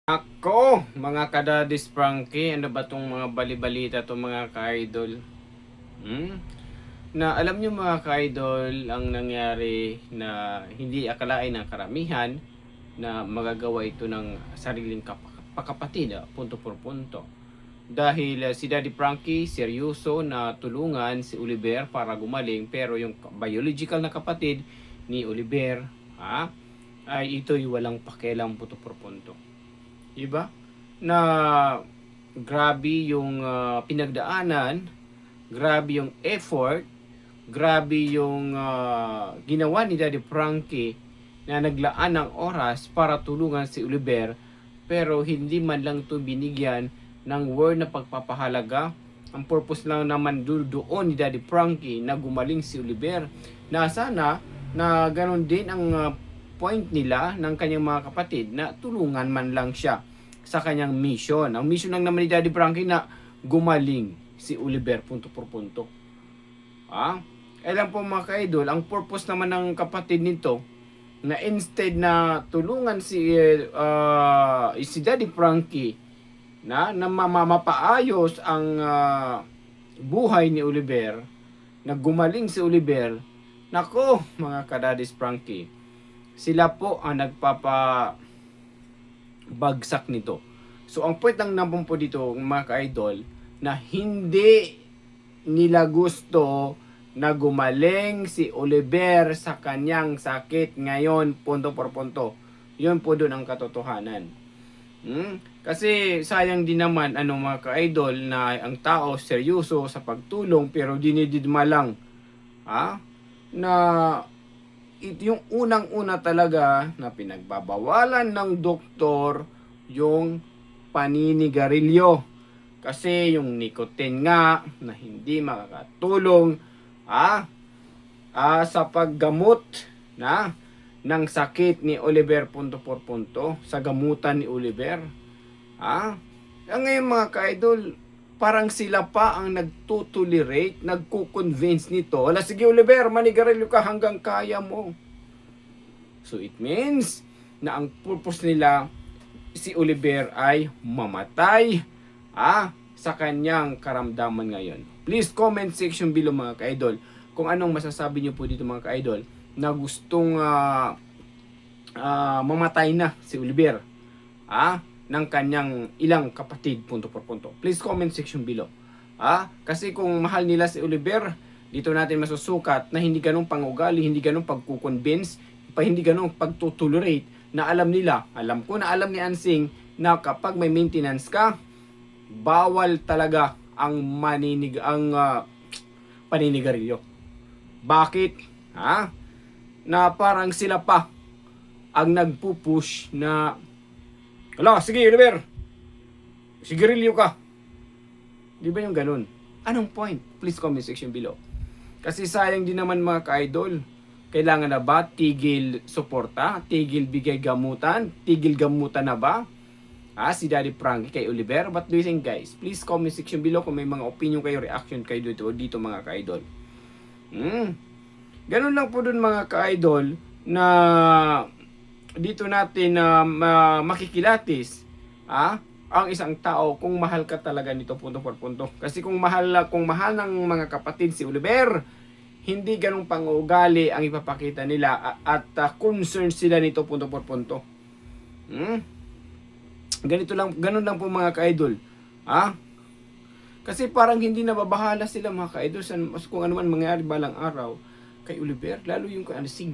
Ako, mga kadadis Frankie, ano ba tong mga balibalita to mga ka-idol? Na alam nyo mga ka-idol, ang nangyari na hindi akalain ng karamihan na magagawa ito ng sariling pakapatid, punto por punto. Dahil si Daddy Frankie seryoso na tulungan si Oliver para gumaling, pero yung biological na kapatid ni Oliver, ay ito'y walang pakialam punto por punto. Diba? Na grabe yung pinagdaanan, grabe yung effort, grabe yung ginawa ni Daddy Frankie na naglaan ng oras para tulungan si Oliver, pero hindi man lang to binigyan ng word na pagpapahalaga. Ang purpose lang naman doon ni Daddy Frankie na gumaling si Oliver, na sana na ganun din ang point nila ng kanyang mga kapatid na tulungan man lang siya sa kanyang mission. Ang mission lang naman ni Daddy Frankie na gumaling si Oliver punto por punto. Alam po mga ka-idol, ang purpose naman ng kapatid nito na instead na tulungan si Daddy Frankie na mapaayos ang buhay ni Oliver, na gumaling si Oliver, nako mga kadadis Frankie, sila po ang nagpapabagsak nito. So ang point lang naman po dito mga ka-idol, na hindi nila gusto na gumaling si Oliver sa kanyang sakit ngayon, punto por punto. Yun po doon ang katotohanan. Kasi sayang din naman mga ka-idol, na ang tao seryoso sa pagtulong pero dinididma lang. Na yung unang-una talaga na pinagbabawalan ng doktor yung paninigarilyo. Kasi yung nicotine nga na hindi makakatulong sa paggamot ng sakit ni Oliver punto por punto, sa gamutan ni Oliver. Ngayon mga ka-idol, parang sila pa ang nagtutolerate, nagko-convince nito. Wala, sige Oliver, manigarilyo ka hanggang kaya mo. So it means na ang purpose nila, si Oliver ay mamatay sa kanyang karamdaman ngayon. Please comment section below mga ka-idol kung anong masasabi nyo po dito mga ka-idol, na gustong mamatay na si Oliver ng kanyang ilang kapatid punto por punto. Please comment section below. Kasi kung mahal nila si Oliver, dito natin masusukat na hindi ganong pangugali, hindi ganong pagkukonvince, hindi ganong pagtutolerate, na alam nila, alam ko na alam ni Ansing, na kapag may maintenance ka, bawal talaga ang paninigarilyo. Bakit? Na parang sila pa ang nagpupush na, hala, sige Oliver, sigarilyo ka. Di ba yung ganun? Anong point? Please comment section below. Kasi sayang din naman mga ka-idol. Kailangan na ba tigil suporta? Tigil bigay gamutan? Tigil gamutan na ba? Si Daddy Frankie kay Oliver? What do you think guys? Please comment section below kung may mga opinion kayo, reaction kayo dito mga ka-idol. Ganun lang po dun mga ka-idol, na dito natin makikilatis ang isang tao kung mahal ka talaga nito punto por punto. Kasi kung mahal ng mga kapatid si Oliver, hindi ganung pang-uugali ang ipapakita nila at concern sila nito punto por punto. Ganun lang po mga ka-idol. Kasi parang hindi nababahala sila mga ka-idol kung ano man mangyari balang araw kay Oliver, lalo yung kay Ansing.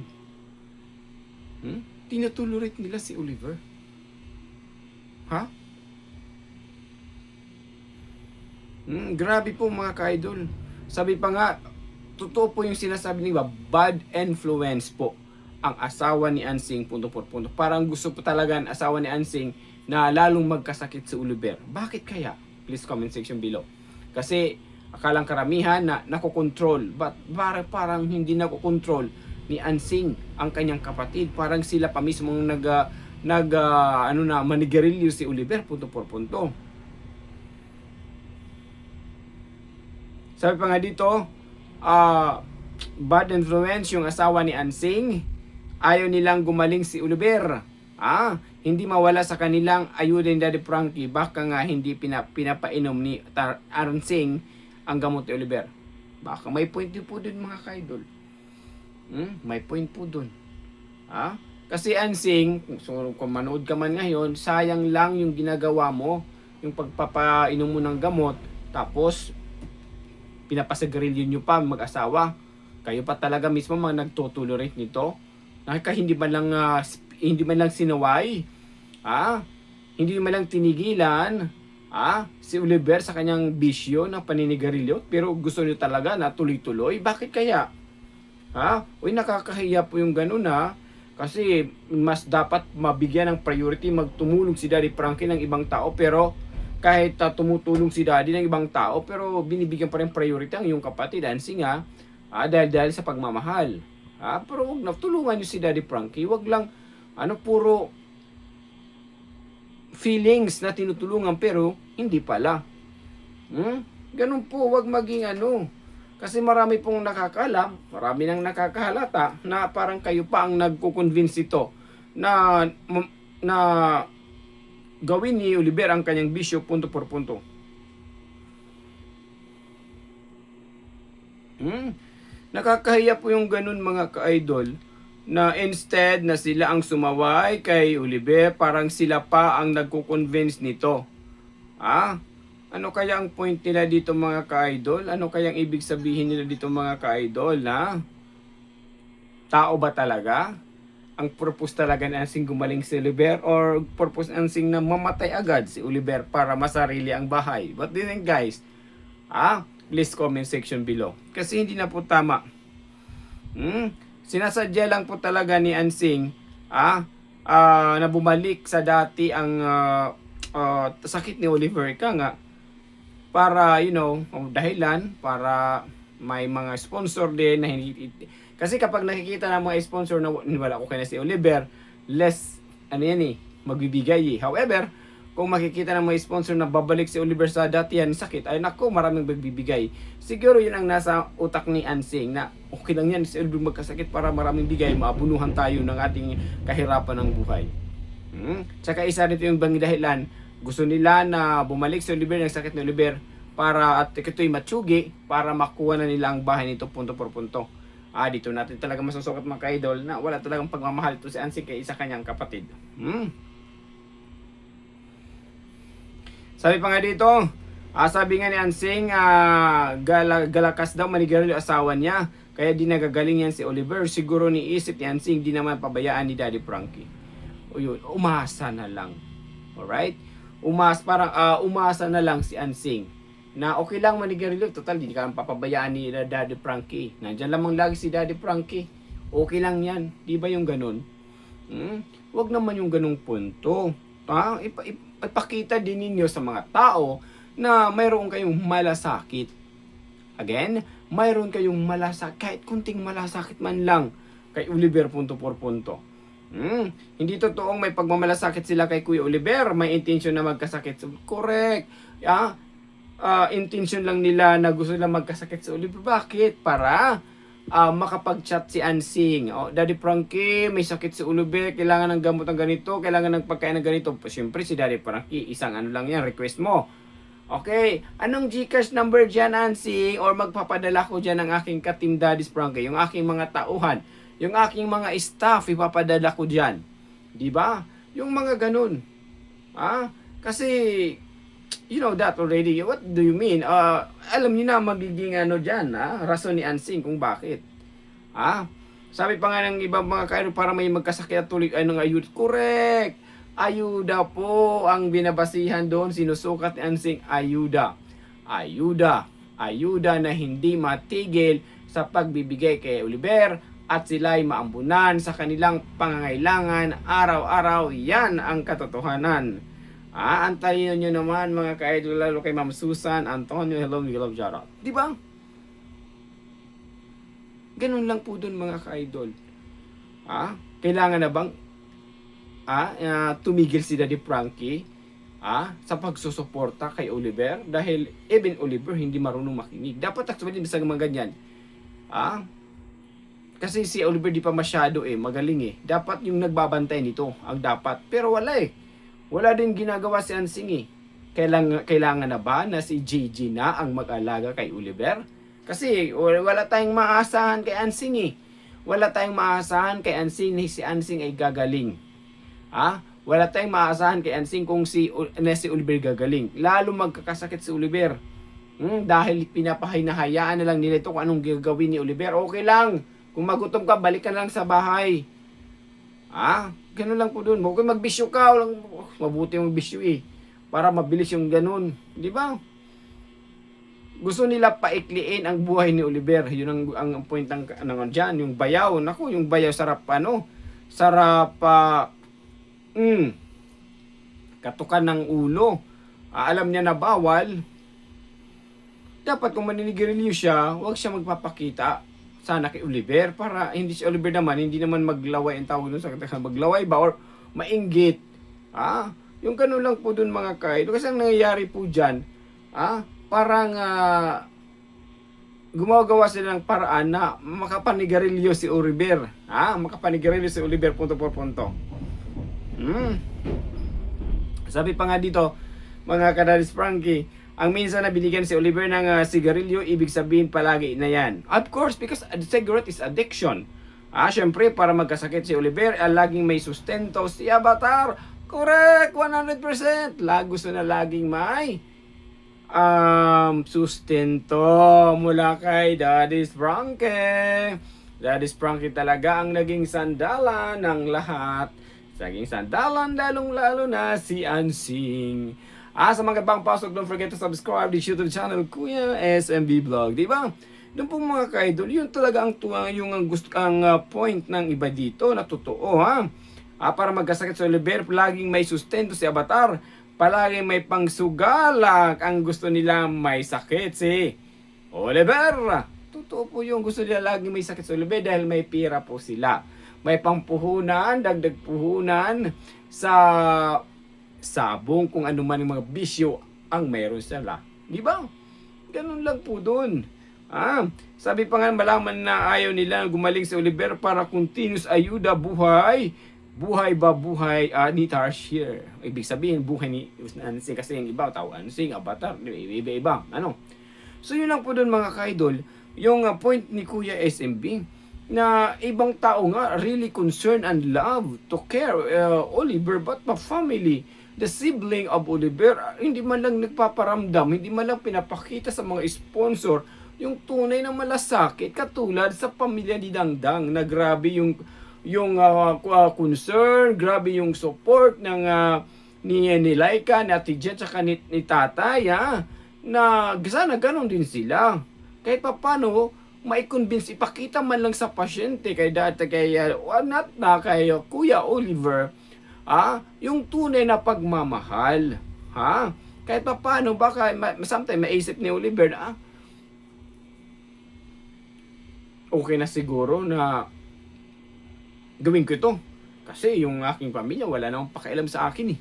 Tinatolerate nila si Oliver. Grabe po mga ka-idol. Sabi pa nga, totoo po yung sinasabi nila, bad influence po ang asawa ni Ansing punto por punto. Parang gusto po talaga ang asawa ni Ansing na lalong magkasakit si Oliver. Bakit kaya? Please comment section below. Kasi akalang karamihan na nakokontrol, but parang hindi nakokontrol ni Ansing ang kanyang kapatid. Parang sila pa mismo manigarilyo si Oliver punto por punto. Sabi pa nga dito, bad influence yung asawa ni Ansing. Ayaw nilang gumaling si Oliver. hindi mawala sa kanilang ayuda ni Daddy Frankie, baka nga hindi pinapainom ni Ansing ang gamot ni Oliver. Baka may point din po dun mga kaidol. May point po dun. Kasi Ansing, so kung manood ka man ngayon, sayang lang yung ginagawa mo, yung pagpapainom mo ng gamot, tapos pinapasagarilyo nyo pa mag-asawa. Kayo pa talaga mismo mga nagtotolerate nito. Hindi man lang sinaway. Hindi man lang tinigilan si Oliver sa kanyang bisyo ng paninigarilyo, pero gusto niyo talaga na tuloy-tuloy. Bakit kaya? Nakakahiya po yung ganun kasi mas dapat mabigyan ng priority, magtumulong si Daddy Frankie ng ibang tao, pero kahit tumutulong si Daddy ng ibang tao, pero binibigyan pa rin priority ang iyong kapatid Ansing dahil sa pagmamahal. Pero wag na tulungan niyo si Daddy Frankie, wag lang puro feelings na tinutulungan pero hindi pala. Ganun po, wag maging kasi marami pong nakakalam, marami nang nakakahalata na parang kayo pa ang nagko-convince ito na gawin ni Oliver ang kanyang bisyo punto por punto. Nakakahiya po yung ganun mga ka-idol, na instead na sila ang sumaway kay Oliver, parang sila pa ang nagko-convince nito. Ano kaya ang point nila dito mga ka-idol? Ano kaya ang ibig sabihin nila dito mga ka-idol? Tao ba talaga? Ang purpose talaga na Ansing gumaling si Oliver, or purpose Ansing na mamatay agad si Oliver para masarili ang bahay? What do you think guys? Please comment section below. Kasi hindi na po tama. Sinasadya lang po talaga ni Ansing na bumalik sa dati ang sakit ni Oliver para dahilan para may mga sponsor din na hindi, kasi kapag nakikita ng mga sponsor na wala ko kaya si Oliver, less magbibigay. However, kung makikita ng mga sponsor na babalik si Oliver sa datihan sakit, ay nako, maraming magbibigay. Siguro yun ang nasa utak ni Ansing na okay lang yan si Oliver magkasakit para maraming bigay, maabunuhan tayo ng ating kahirapan ng buhay. Tsaka isa rito yung bang dahilan, gusto nila na bumalik si Oliver ng sakit ni Oliver para at ito'y matsugi para makuha na nila ang bahay nito punto por punto. Dito natin talaga masusukat mga ka-idol na wala talagang pagmamahal ito si Ansing kay isa kanyang kapatid. Sabi pa nga dito, sabi nga ni Ansing, galakas daw manigarilyo asawa niya, kaya di nagagaling yan si Oliver. Siguro niisip ni Ansing, di naman pabayaan ni Daddy Frankie. Umasa na lang. Alright? Umasa na lang si Ansing na okay lang manigarilyo, total di ka papabayaan ni Daddy Frankie. Nandiyan lamang lagi si Daddy Frankie. Okay lang yan. Di ba yung ganun? Wag naman yung ganung punto. Ipakita din ninyo sa mga tao na mayroon kayong malasakit. Again, mayroon kayong malasakit, kahit kunting malasakit man lang kay Oliver punto por punto. Hindi totoong may pagmamalasakit sila kay Kuya Oliver, may intention na magkasakit. Correct. Intention lang nila na gusto nila magkasakit sa Oliver. Bakit? Para makapag-chat si Ansing. Daddy Frankie, may sakit si Oliver, kailangan ng gamot ng ganito, kailangan ng pagkain ng ganito. Siyempre si Daddy Frankie, isang lang yan, request mo. Okay, anong Gcash number dyan, Ansing? Or magpapadala ko dyan ng aking ka-team Daddy Frankie, yung aking mga tauhan, yung aking mga staff, ipapadala ko dyan. Diba? Yung mga ganun. Kasi you know that already. What do you mean? Alam niyo na magiging dyan, rason ni Ansing kung bakit. Sabi pa nga ng ibang mga kairo, para may magkasakit at tuloy ay ng ayuda. Correct! Ayuda po ang binabasihan doon, sinusukat ni Ansing, ayuda. Ayuda na hindi matigil sa pagbibigay kay Oliver at sila'y maambunan sa kanilang pangangailangan araw-araw. Yan ang katotohanan. Antayin nyo naman mga ka-idol, lalo kay Ma'am Susan Antonio, hello, we love Jarot. Di ba? Ganun lang po dun mga ka-idol. Kailangan na bang tumigil si Daddy Frankie sa pagsusuporta kay Oliver? Dahil even Oliver hindi marunong makinig. Dapat actually bisa mga ganyan. Kasi si Oliver di pa masyado magaling Dapat yung nagbabantay nito ang dapat. Pero wala Wala din ginagawa si Ansing Kailangan na ba na si JJ na ang mag-alaga kay Oliver? Kasi wala tayong maasahan kay Ansing Wala tayong maasahan kay Ansing si Ansing ay gagaling. Wala tayong maasahan kay Ansing kung si Oliver gagaling. Lalo magkakasakit si Oliver. Dahil pinapahinahayaan na lang nila ito kung anong gagawin ni Oliver. Okay lang. Kung magutom ka, balik ka lang sa bahay. Ganun lang po doon. Huwag kang magbisyo ka. Mabuti yung bisyo para mabilis yung ganun. Di ba? Gusto nila paikliin ang buhay ni Oliver. Yun ang point ng dyan. Yung bayaw. Naku, yung bayaw sarap sarap katukan ng ulo. Alam niya na bawal. Dapat kung maninigarilyo siya, huwag siya magpapakita sana kay Oliver para hindi si Oliver naman, hindi naman maglaway ang tawag doon sa maglaway ba or mainggit. Yung ganun lang po doon mga kaidol. Kasi ang nangyayari po dyan, parang gumagawa sila ng paraan na makapanigarilyo si Oliver. Makapanigarilyo si Oliver punto por punto. Sabi pa nga dito, mga kadadis Frankie, ang minsan na binigyan si Oliver ng sigarilyo, ibig sabihin palagi na yan. Of course, because cigarette is addiction. Syempre, para magkasakit si Oliver, laging may sustento si Avatar. Correct, 100%. Gusto na laging may sustento mula kay Daddy's Frankie. Daddy's Frankie talaga ang naging sandalan ng lahat. Saging sandalan, lalong-lalo na si Ansing. Sa mga bang pasok, don't forget to subscribe this YouTube channel, Kuya SMB Vlog. Diba? Doon po mga ka-idol, yun talaga yung gusto ang point ng iba dito na totoo. Para magkasakit sa Oliver, palaging may sustento si Avatar. Palaging may pangsugalak. Ang gusto nila may sakit si Oliver. Totoo po yung gusto nila laging may sakit sa Oliver dahil may pira po sila. May pangpuhunan, dagdag puhunan sa sabong kung ano man yung mga bisyo ang mayroon sila. Di ba? Ganun lang po doon. Sabi pa nga malaman na ayaw nila gumaling si Oliver para continuous ayuda buhay. Buhay ba buhay ni Tarsier. Ibig sabihin buhay ni Ansing kasi yung iba tao Ansing, Avatar, iba-iba. So yun lang po doon mga ka-idol. Yung point ni Kuya SMB na ibang tao nga really concerned and love to care Oliver but the family, the sibling of Oliver, hindi man lang nagpaparamdam, hindi man lang pinapakita sa mga sponsor yung tunay na malasakit katulad sa pamilya ni Dangdang na grabe yung concern, grabe yung support ng ni Laika, ni Ate Jet, saka ni Tatay na sana ganon din sila. Kahit paano mai-convince, ipakita man lang sa pasyente kay Kuya Oliver yung tunay na pagmamahal. Kahit paano baka sometimes maisip ni Oliver na okay na siguro na gawin ko ito kasi yung aking pamilya wala namang pakialam sa akin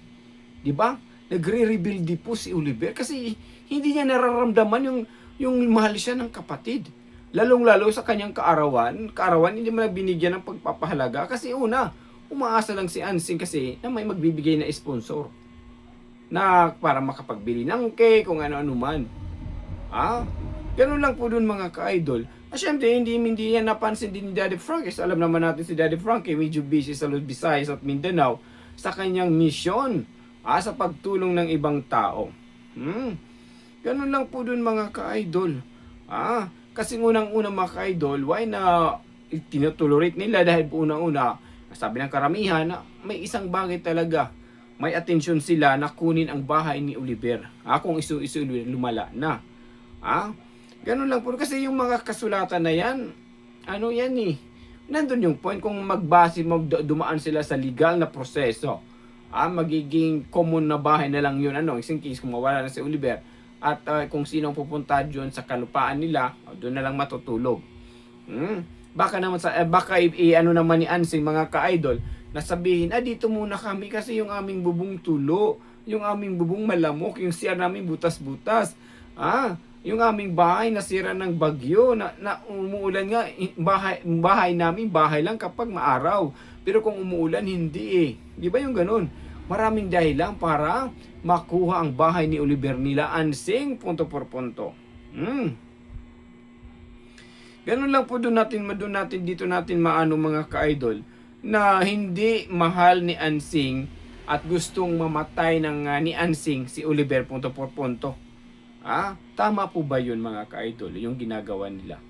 di ba? Nagre-rebuild po si Oliver kasi hindi niya nararamdaman yung mahal siya ng kapatid. Lalong-lalo sa kanyang kaarawan hindi mo na binigyan ng pagpapahalaga kasi umaasa lang si Ansing kasi na may magbibigay na sponsor na para makapagbili ng cake kung ano-ano man. Ganun lang po dun mga ka-idol. Siyempre, hindi yan napansin din ni Daddy Frankie. Alam naman natin si Daddy Frankie medyo busy sa Luzon, Visayas at Mindanao sa kanyang misyon sa pagtulong ng ibang tao. Ganun lang po dun mga ka-idol. Kasi unang-una mga ka-idol, why na tinutolerate nila dahil po unang-una, sabi ng karamihan, may isang bagay talaga. May atensyon sila na kunin ang bahay ni Oliver. Kung isu lumala na. Ganun lang po. Kasi yung mga kasulatan na yan, nandun yung point kung dumaan sila sa legal na proseso. Magiging common na bahay na lang yun. In case kung mawala na si Oliver. At kung sino pupunta dyan sa kalupaan nila, doon na lang matutulog. Baka naman naman ni Ansing mga ka-idol, nasabihin, dito muna kami kasi yung aming bubong tulo, yung aming bubong malamok, yung CR namin butas-butas. Yung aming bahay nasira ng bagyo, na umuulan nga, bahay namin, bahay lang kapag maaraw. Pero kung umuulan, hindi eh. Di ba yung ganun? Maraming dahilan para makuha ang bahay ni Oliver nila Ansing, punto por punto. Ganun lang po doon natin dito natin maano mga ka-idol, na hindi mahal ni Ansing at gustong mamatay ng ni Ansing si Oliver, punto por punto. Tama po ba yun mga ka-idol, yung ginagawa nila?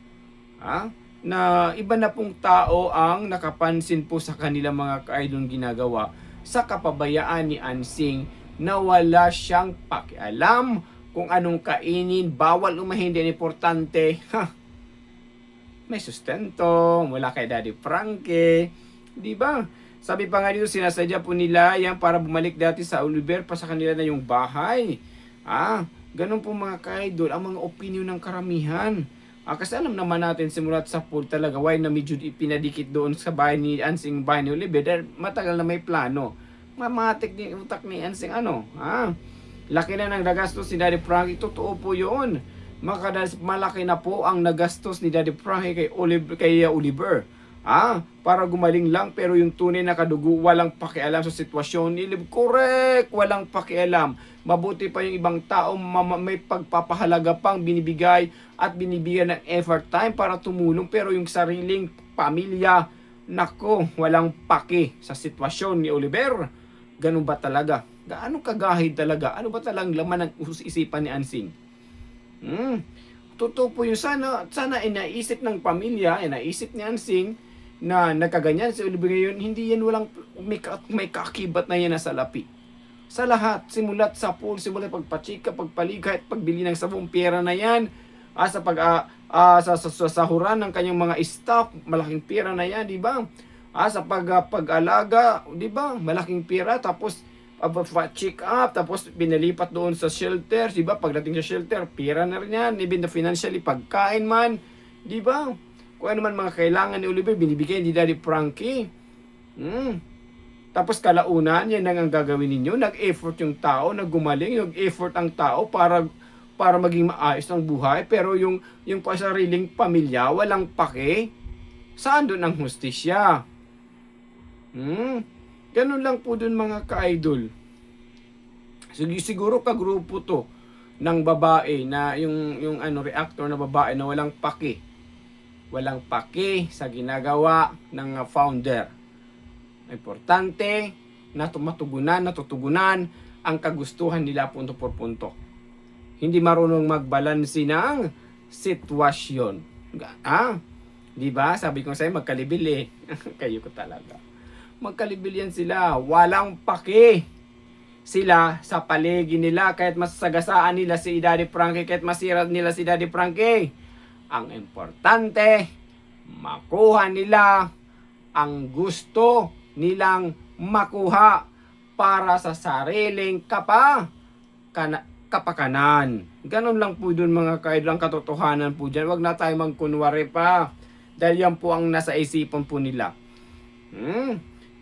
Na iba na pong tao ang nakapansin po sa kanila mga ka-idol ginagawa sa kapabayaan ni Ansing na wala siyang pakialam kung anong kainin, bawal umahindi, importante, may sustento, mula kay Daddy Frankie, di ba? Sabi pa nga dito, sinasadya po nila yan para bumalik dati sa Oliver, pa sa kanila na yung bahay. Ganun po mga ka-idol, ang mga opinion ng karamihan. Kasi alam naman natin simulat sa pool talaga why na medyo pinadikit doon sa bahay ni Ansing, bahay ni Oliver, dahil matagal na may plano. Mamatik din utak ni Ansing laki na ng nagastos ni Daddy Frankie, totoo po yun. Malaki na po ang nagastos ni Daddy Frankie kay Oliver. Para gumaling lang, pero yung tunay na kadugo walang pakialam sa sitwasyon ni Oliver. Correct, walang pakialam. Mabuti pa yung ibang tao, may pagpapahalaga pang binibigay at binibigyan ng effort time para tumulong, pero yung sariling pamilya, nako, walang paki sa sitwasyon ni Oliver. Ganun ba talaga? Gaano kagahid talaga? Ano ba talagang laman ng isipan ni Ansing? Totoo po yun. Sana inaisip ng pamilya, inaisip ni Ansing na nagkaganyan si Oliver ngayon. Hindi yan walang may kakibat na yan na salapi. Sa lahat, simulat sa pool, simulat pagpachika, pagpaligay, pagbili ng sabong, pera na yan. Sa sahuran ng kanyang mga staff, malaking pera na yan, di ba? Sa pag-alaga, di ba? Malaking pera, tapos check up, tapos binalipat doon sa shelter, di ba? Pagdating sa shelter, pera na rin yan, even the financially, pagkain man, di ba? Kung ano man mga kailangan ni Oliver, binibigay ni Daddy Frankie. Tapos kalaunan, yan ang gagawin ninyo. Nag-effort yung tao, naggumaling, nag-effort ang tao para maging maayos ang buhay. Pero yung sariling pamilya, walang pake. Saan doon ang hustisya? Ganun lang po doon mga ka-idol. Siguro kagrupo to ng babae na yung reactor na babae na walang pake. Walang pake sa ginagawa ng founder. Importante na natutugunan ang kagustuhan nila punto por punto. Hindi marunong magbalansi ng sitwasyon. Di ba? Sabi ko sa'yo, magkalibil eh. Kayo ko talaga. Magkalibil yan sila. Walang pake sila sa paligi nila. Kahit masagasaan nila si Daddy Frankie, kahit masira nila si Daddy Frankie. Ang importante, makuha nila ang gusto nilang makuha para sa sariling kapakanan. Ganun lang po dun mga ka-idol, ang katotohanan po dyan. Huwag na tayo magkunwari pa. Dahil yan po ang nasa isipan po nila.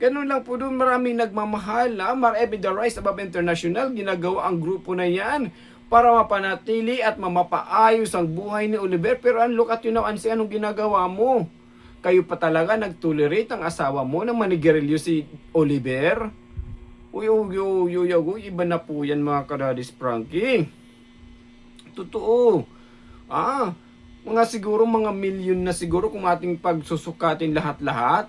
Ganun lang po dun, maraming nagmamahal na Mar-Ebi The Rise Above International. Ginagawa ang grupo na yan para mapanatili at mamapaayos ang buhay ni Oliver. Pero look at you now, Ansing, anong ginagawa mo? Kayo pa talaga nag-tolerate ang asawa mo na manigarilyo si Oliver? Uy, iba na po yan mga kadadis Frankie. Totoo. Mga siguro mga milyon na siguro kung ating pagsusukatin lahat-lahat.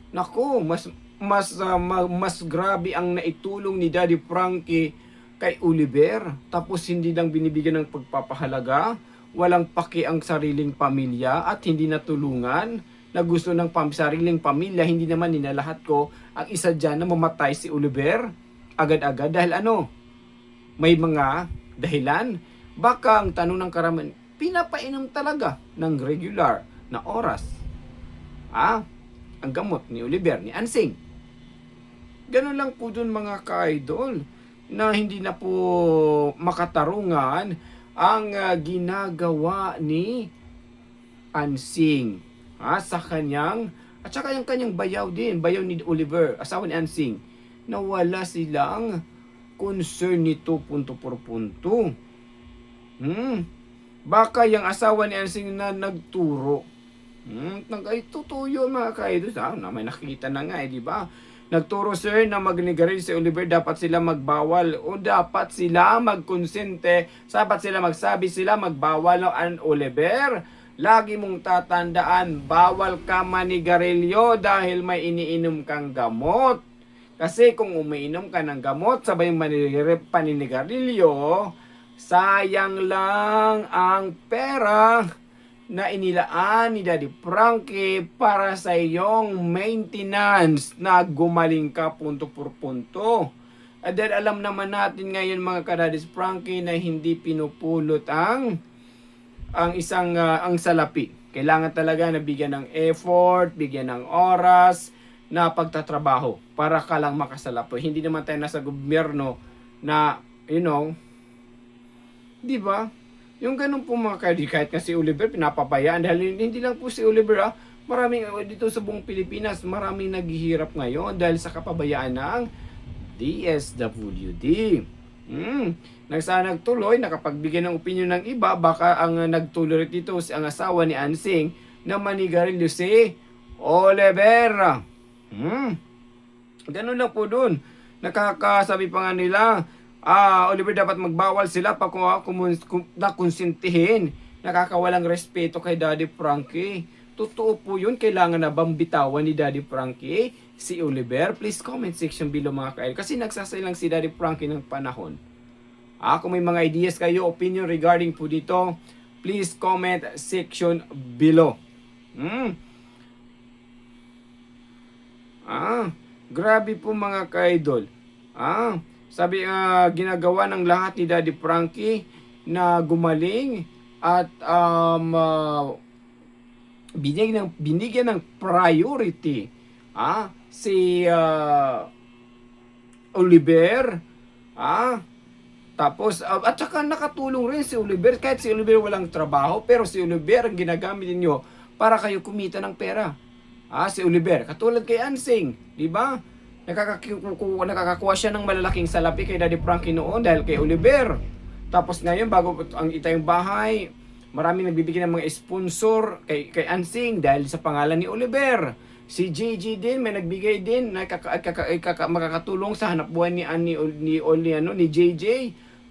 Naku, mas grabe ang naitulong ni Daddy Frankie kay Oliver. Tapos hindi lang binibigyan ng pagpapahalaga, walang paki ang sariling pamilya at hindi natulungan na gusto ng sariling pamilya. Hindi naman ninalahat ko ang isa dyan na mamatay si Oliver agad-agad dahil may mga dahilan. Baka ang tanong ng karamihan, pinapainom talaga ng regular na oras ang gamot ni Oliver, ni Ansing. Ganun lang po dun mga ka-idol, na hindi na po makatarungan ang ginagawa ni Ansing sa kanyang, at saka yung kanyang bayaw ni Oliver, asawa ni Ansing, na wala silang concern nito punto por punto. Baka yung asawa ni Ansing na nagturo. Ay, totoo yun mga ka-idol. May nakikita na nga di ba? Nagturo sir na magnigarilyo si Oliver, dapat sila magbawal o dapat sila magkonsente, dapat sila magsabi sila magbawal ang Oliver. Lagi mong tatandaan, bawal ka manigarilyo dahil may iniinom kang gamot. Kasi kung umiinom ka ng gamot, sabay paninigarilyo, sayang lang ang pera na inilaan ni Daddy Frankie para sa iyong maintenance na gumaling ka punto por punto. At dahil alam naman natin ngayon mga ka-Daddy Frankie na hindi pinupulot ang ang salapi. Kailangan talaga na bigyan ng effort, bigyan ng oras na pagtatrabaho para ka lang makasalapi. Hindi naman tayo nasa gobyerno na, di ba? Yung ganun po mga kahit nga si Oliver pinapabayaan dahil hindi lang po si Oliver maraming dito sa buong Pilipinas, maraming naghihirap ngayon dahil sa kapabayaan ng DSWD. Nagtuloy, nakapagbigay ng opinion ng iba, baka ang nagtuloy dito si ang asawa ni Ansing na manigarilyo si Oliver. Ganun lang po dun. Nakakasabi pa nga nila, Oliver dapat magbawal sila pa kung nakonsintihin. Nakakawalang respeto kay Daddy Frankie. Totoo po yun, kailangan na bang bitawan ni Daddy Frankie si Oliver? Please comment section below mga kail. Kasi nagsasailang si Daddy Frankie ng panahon. Kung may mga ideas kayo, opinion regarding po dito, please comment section below. Grabe po mga ka-idol. Sabi ginagawa ng lahat ni Daddy Frankie na gumaling at binigyan ng priority si Oliver. Tapos, at saka nakatulong rin si Oliver, kahit si Oliver walang trabaho, pero si Oliver ang ginagamit niyo para kayo kumita ng pera. Si Oliver, katulad kay Ansing, di ba? Nakakakuha siya ng malalaking salapi kay Daddy Frankie noon dahil kay Oliver. Tapos ngayon, bago ang itayong bahay, maraming nagbibigay ng mga sponsor kay Ansing dahil sa pangalan ni Oliver. Si JJ din, may nagbigay din na makakatulong sa hanap buhay ni JJ.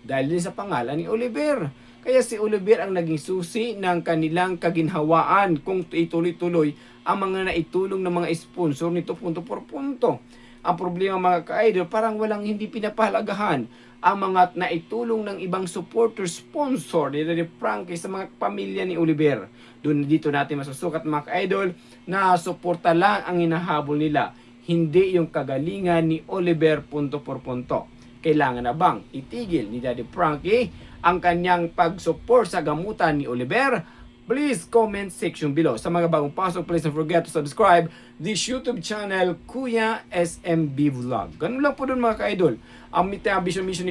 Dahil din sa pangalan ni Oliver. Kaya si Oliver ang naging susi ng kanilang kaginhawaan kung ituloy-tuloy ang mga naitulong ng mga sponsor nito punto por punto. Ang problema mga ka-idol, parang hindi pinapahalagahan ang mga naitulong ng ibang supporter-sponsor ni Daddy Frankie sa mga pamilya ni Oliver. Dito natin masusukat mga ka-idol na suporta lang ang hinahabol nila, hindi yung kagalingan ni Oliver punto por punto. Kailangan na bang itigil ni Daddy Frankie ang kanyang pag-support sa gamutan ni Oliver? Please comment section below. Sa mga bagong pasok, please don't forget to subscribe this YouTube channel, Kuya SMB Vlog. Ganun lang po dun mga ka-idol. Ang vision mission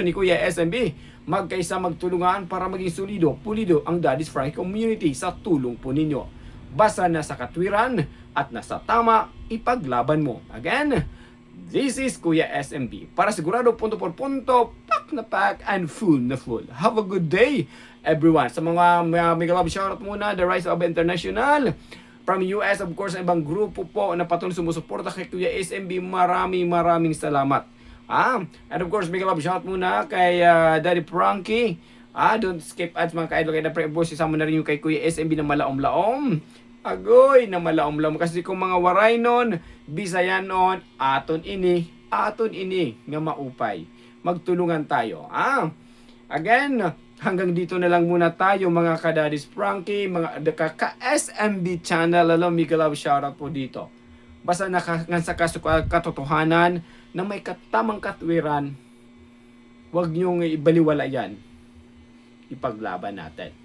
ni Kuya SMB, magkaisa magtulungan para maging solido, pulido ang Daddy's Frankie community sa tulong po ninyo. Basta nasa katwiran at nasa tama, ipaglaban mo. Again, this is Kuya SMB. Para sigurado punto por punto, pack na pack and full na full. Have a good day, everyone. Sa mga mega love shoutout muna, The Rise of International. From US, of course, ibang grupo po na patuloy sumusuporta kay Kuya SMB. Maraming salamat. And of course, mega love shoutout muna kay Daddy Frankie. Don't skip ads mga ka-idol. Kaya na boss, isama na rin yung kay Kuya SMB na malaom-laom. Agoy na malaom-laom kasi kung mga waray nun, Bisayanon, aton ini nga maupay. Magtulungan tayo. Again, hanggang dito na lang muna tayo mga ka-Daddy's Frankie, mga ka-SMB channel. Mega love shoutout po dito. Basta sa katotohanan na may katamang katwiran, huwag niyong ibaliwala yan. Ipaglaban natin.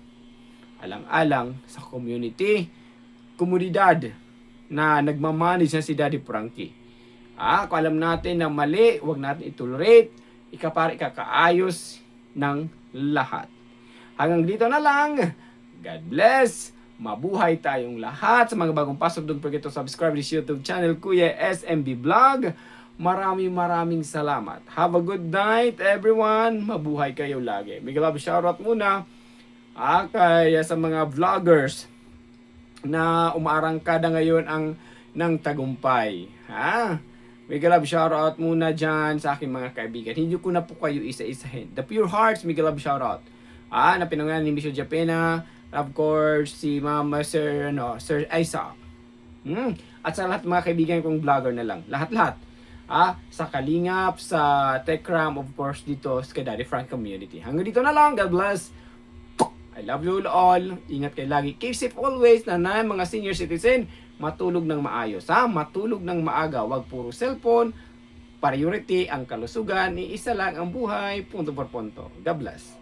Alang-alang sa komunidad na nagmamanage na si Daddy Frankie. Kung alam natin na mali, huwag natin itolerate, ikakaayos ng lahat. Hanggang dito na lang. God bless. Mabuhay tayong lahat. Sa mga bagong pasok, don't forget to subscribe to this YouTube channel, Kuya SMB Vlog. Maraming salamat. Have a good night, everyone. Mabuhay kayo lagi. Big love shoutout muna kaya sa mga vloggers na umaarangkada ngayon ng tagumpay. Big love shoutout muna dyan sa aking mga kaibigan. Hindi ko na po kayo isa-isahin. The Pure Hearts, big love shoutout. Na pinangalan ni Michelle Japena, of course, si Mama Sir Isaac. At sa lahat mga kaibigan kong vlogger na lang. Lahat-lahat. Sa Kalingap, sa Techram, of course, dito sa Daddy Frank Community. Hanggang dito na lang. God bless. I love you all. Ingat kayo lagi. Keep safe always. Mga senior citizen, matulog ng maayos. Matulog ng maaga. Huwag puro cellphone. Priority ang kalusugan. Iisa lang ang buhay. Punto por punto. God bless.